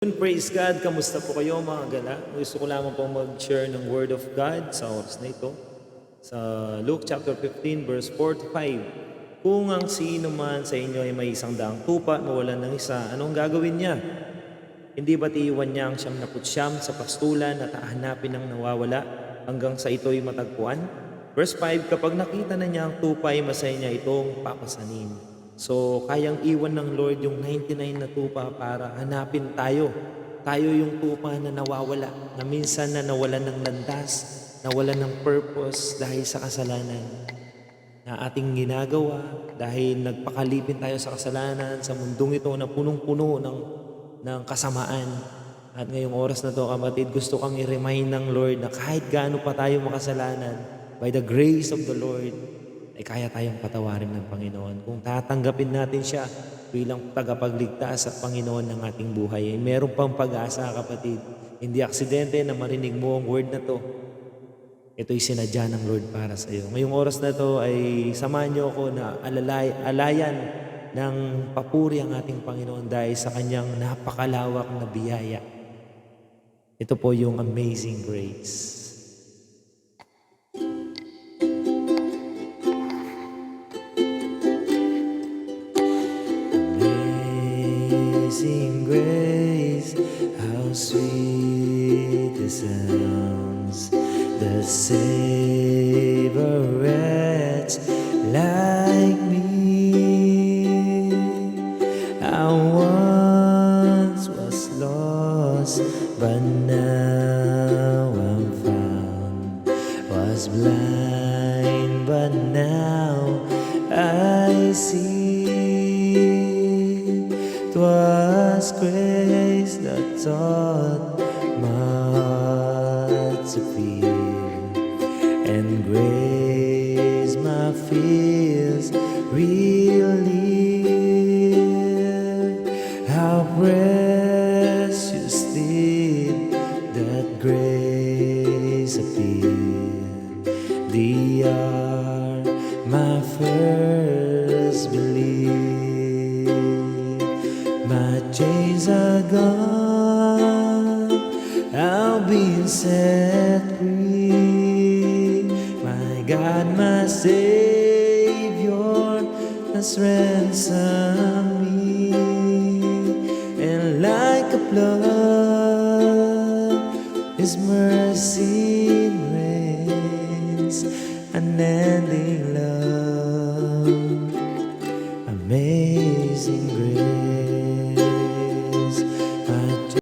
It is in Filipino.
Praise God! Kamusta po kayo mga gala? Gusto ko lamang pong mag-share ng Word of God sa oras na ito. Sa Luke chapter 15 verse 4 to 5. Kung ang sino man sa inyo ay may isang daang tupa mawalan ng isa, anong gagawin niya? Hindi ba't iiwan niya ang 99 sa pastulan at hahanapin ang nawawala hanggang sa ito'y matagpuan? Verse 5, kapag nakita na niya ang tupa ay masaya niya itong papasanin. So, kayang iwan ng Lord yung 99 na tupa para hanapin tayo. Tayo yung tupa na nawawala, na minsan na nawalan ng landas, nawalan ng purpose dahil sa kasalanan na ating ginagawa, dahil nagpakalipin tayo sa kasalanan sa mundong ito na punong-puno ng kasamaan. At ngayong oras na to, kapatid, gusto kang i-remind ng Lord na kahit gaano pa tayo makasalanan, by the grace of the Lord, ay kaya tayong patawarin ng Panginoon. Kung tatanggapin natin siya bilang tagapagligtas at Panginoon ng ating buhay, ay meron pang pag-asa, kapatid. Hindi aksidente na marinig mo ang word na to. Ito'y sinadya ng Lord para sa iyo. Ngayong oras na to ay samahan niyo ako na alayan ng papuri ang ating Panginoon dahil sa kanyang napakalawak na biyaya. Ito po yung Amazing Grace. Amazing grace, how sweet the sounds that save a wretch like me. I once was lost, but now I'm found. Was blind, but now I see. 'Twas grace that taught my heart to feel, and grace my fears relieved. How precious did that grace appear, the hour my first belief. My chains are gone, I'll be set free. My God, my Savior has ransomed me, and like a flood, His mercy reigns, unending love.